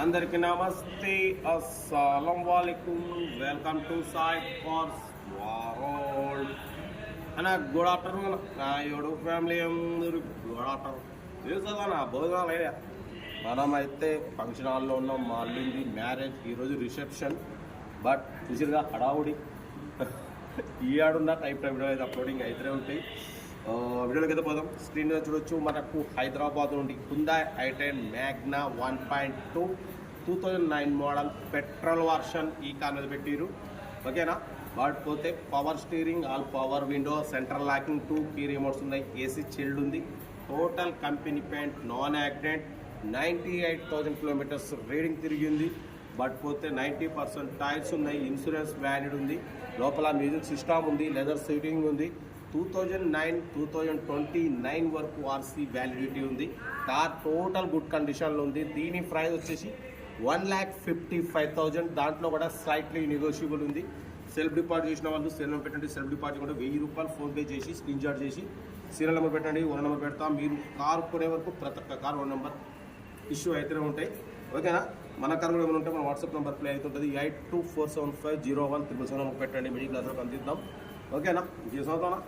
అందరికీ నమస్తే, అస్సలం వాలేకుం. Welcome to Sai cars world అన్న. గుడ్ ఆఫ్టర్నూన్ నా యూట్యూబ్ ఫ్యామిలీ అందరూ. గుడ్ ఆఫ్టర్నూన్ తెలుసా నా భోజనాలు అయ్యా. మనమైతే ఫంక్షన్ హాల్లో ఉన్నాం. మా అల్లుంది మ్యారేజ్, ఈరోజు రిసెప్షన్. బట్ చూసిరుగా హడావుడి ఈ ఆడున్న టైప్ వీడియో అయితే అప్లోడింగ్ అయితే ఉంటాయి. వీడియోలోకి అయితే పోదాం. స్క్రీన్ మీద చూడొచ్చు, మనకు హైదరాబాద్ నుండి Hyundai i10 Magna 1.2 2009 model petrol version ఈ కార్ మీద పెట్టిరు. ఓకేనా. వాడిపోతే power steering, all power window, central locking, 2 key remotes ఉన్నాయి, ఏసీ చిల్డ్ ఉంది. Total company paint, non accident, 98,000 kilometres reading తిరిగింది. బట్ పోతే 90% టైర్స్ ఉన్నాయి, ఇన్సూరెన్స్ వ్యాలిడ్ ఉంది, లోపల మ్యూజిక్ సిస్టమ్ ఉంది, లెదర్ సీటింగ్ ఉంది. 2009-2029 వరకు ఆర్సీ వ్యాలిడిటీ ఉంది. కార్ టోటల్ గుడ్ కండిషన్లో ఉంది. దీని ప్రైస్ వచ్చేసి 1,55,000. దాంట్లో కూడా స్లైట్లీ నెగోషియబుల్ ఉంది. సెల్ఫ్ డిపాజిట్ చేసిన వాళ్ళు సెల్ పెట్టండి. సెల్ఫ్ డిపాజిట్ కూడా 1,000 రూపాయలు ఫోన్పే చేసి స్క్రీన్ షాట్ చేసి సీరియల్ నెంబర్ పెట్టండి, ఓన్ నెంబర్ పెడతాం. మీరు కార్ కొనే వరకు ప్రతి ఒక్క కార్ ఓన్ నెంబర్ ఇష్యూ అయితేనే ఉంటాయి. ఓకేనా. మన కార్ కూడా ఏమైనా ఉంటే మన వాట్సాప్ నెంబర్ ప్లే అవుతుంటుంది. 82475017 పెట్టండి. మిడిల్ క్లాస్లో అందిద్దాం. ఓకేనా. చేసావుతానా.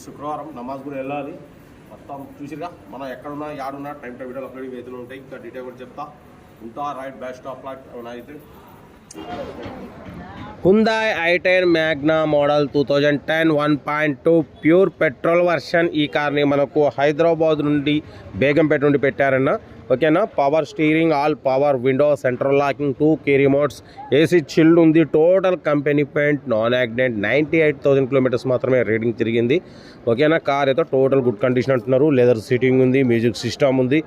శుక్రవారం నమాజ్ కూడా వెళ్ళాలి. మొత్తం చూసిగా మనం ఎక్కడున్నా యాడున్నా టైం టు వీడియోలు అప్లోడింగ్ అయితే ఉంటాయి. ఇంకా డీటెయిల్ కూడా చెప్తా ఉంటా. రైట్ బ్యాక్ స్టాప్ లాట్ అయితే Hyundai i10 Magna model 2010 1.2 pure petrol version. ఈ కార్ని మనకు హైదరాబాద్ నుండి బేగంపేట నుండి పెట్టారన్న. ఓకేనా. Power steering, all power window, central locking, 2 key remotes, AC chilled ఉంది. Total company paint, non accident, 98,000 kilometres మాత్రమే రీడింగ్ తిరిగింది. ఓకేనా. కార్ అయితే టోటల్ గుడ్ కండిషన్ అంటున్నారు. లెదర్ సీటింగ్ ఉంది, మ్యూజిక్ సిస్టమ్ ఉంది.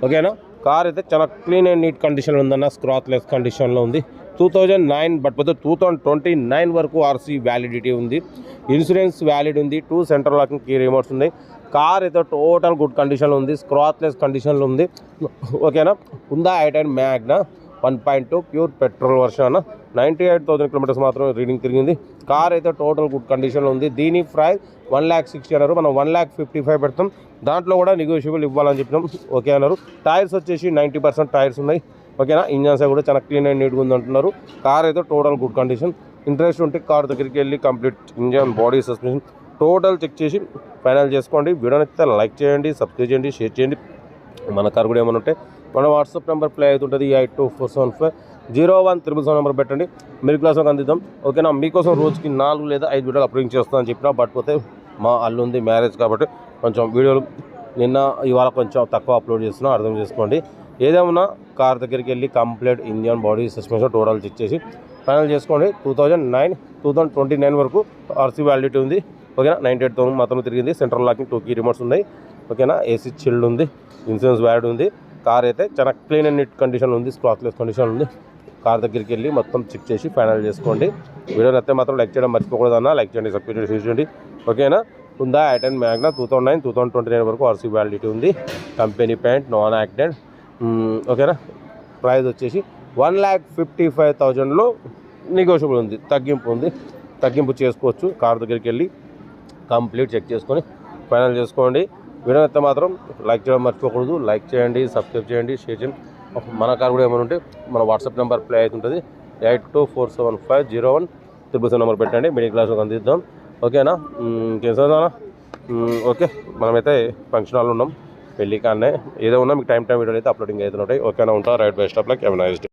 ఓకేనా. కార్ అయితే చాలా క్లీన్ అండ్ నీట్ కండిషన్లో ఉందన్న. స్క్రాచ్లెస్ కండిషన్లో ఉంది. 2009 బట్ పోతే 2029 వరకు ఆర్సీ వ్యాలిడిటీ ఉంది. ఇన్సూరెన్స్ వ్యాలిడ్ ఉంది. 2 సెంట్రల్ లాకింగ్ కీ రిమోట్స్ ఉన్నాయి. కార్ అయితే టోటల్ గుడ్ కండిషన్లో ఉంది. స్క్రాచ్లెస్ కండిషన్లో ఉంది. ఓకేనా. Hyundai i10 Magna 1.2 pure petrol version. 98,000 kilometres మాత్రమే రీడింగ్ తిరిగింది. కార్ అయితే టోటల్ గుడ్ కండిషన్లో ఉంది. దీని ప్రైస్ 1,60,000 అన్నారు. మనం 1,55,000 పెడతాం. దాంట్లో కూడా నెగోషియబుల్ ఇవ్వాలని చెప్పినాం. ఓకే అన్నారు. టైర్స్ వచ్చేసి 90% టైర్స్ ఉన్నాయి. ఓకేనా. ఇంజన్స్ కూడా చాలా క్లీన్ అండ్ నీట్గా ఉంది అంటున్నారు. కార్ అయితే టోటల్ గుడ్ కండిషన్. ఇంట్రెస్ట్ ఉంటే కార్ దగ్గరికి వెళ్ళి complete engine, body, suspension total check చేసి ఫైనల్ చేసుకోండి. వీడియో నచ్చితే లైక్ చేయండి, సబ్స్క్రైబ్ చేయండి, షేర్ చేయండి. మన కార్ కూడా ఏమైనా ఉంటే మన వాట్సాప్ నెంబర్ ప్లే అవుతుంటుంది. 82475017 నెంబర్ పెట్టండి. మిడిల్ క్లాస్లో అందిద్దాం. ఓకేనా. మీకోసం రోజుకి 4 లేదా 5 వీడియోలు అప్లోడింగ్ చేస్తానని చెప్పినా. బట్ పోతే మా అల్లుంది మ్యారేజ్ కాబట్టి కొంచెం వీడియోలు నిన్న ఇవాళ కొంచెం తక్కువ అప్లోడ్ చేస్తున్నా, అర్థం చేసుకోండి. ఏదేమన్నా కార్ దగ్గరికి వెళ్ళి complete engine, body, suspension total check చేసి ఫైనల్ చేసుకోండి. 2029 వరకు ఆర్సీ వ్యాలిడిటీ ఉంది. ఓకేనా. 98,000 మాత్రం తిరిగింది. సెంట్రల్ లాకింగ్, 2 కీ రిమోట్స్ ఉన్నాయి. ఓకేనా. ఏసీ చిల్డ్ ఉంది, ఇన్సూరెన్స్ వ్యాలిడ్ ఉంది. కార్ అయితే చాలా క్లీన్ అండ్ నీట్ కండిషన్ ఉంది. స్క్రాచ్లెస్ కండిషన్ ఉంది. కార్ దగ్గరికి వెళ్ళి మొత్తం చెక్ చేసి ఫైనల్ చేసుకోండి. వీడియో నచ్చితే మాత్రం లైక్ చేయడం మర్చిపోకూడదన్నా. లైక్ చేయండి, సబ్స్క్రైబ్ చేయండి, షేర్ చేయండి. ఓకేనా. హ్యుండాయ్ i10 మ్యాగ్నా 2009-2029 వరకు ఆర్సీ వ్యాలిడిటీ ఉంది. Company paint, non accident. ఓకేనా. ప్రైస్ వచ్చేసి 1,55,000లో నెగోషియబుల్ ఉంది, తగ్గింపు ఉంది. తగ్గింపు చేసుకోవచ్చు. కార్ దగ్గరికి వెళ్ళి కంప్లీట్ చెక్ చేసుకొని ఫైనల్ చేసుకోండి. వీడియో అయితే మాత్రం లైక్ చేయడం మర్చిపోకూడదు. లైక్ చేయండి, సబ్స్క్రైబ్ చేయండి, షేర్ చేయండి. మన కార్ కూడా ఏమైనా ఉంటే మన వాట్సాప్ నెంబర్ ప్లే అవుతుంటుంది. 82475017 నెంబర్ పెట్టండి. మిడిల్ క్లాస్లో అందిద్దాం. ఓకేనా. ఇంకేనా. ఓకే. మనమైతే ఫంక్షన్ హాల్లో ఉన్నాం. పెళ్లి కాన్నే ఏదో ఉన్నా మీకు టైం వీడియోలు అయితే అప్లోడింగ్ అవుతుంటాయి. ఓకేనా. ఉంటా. Right by stop like. Have a nice day.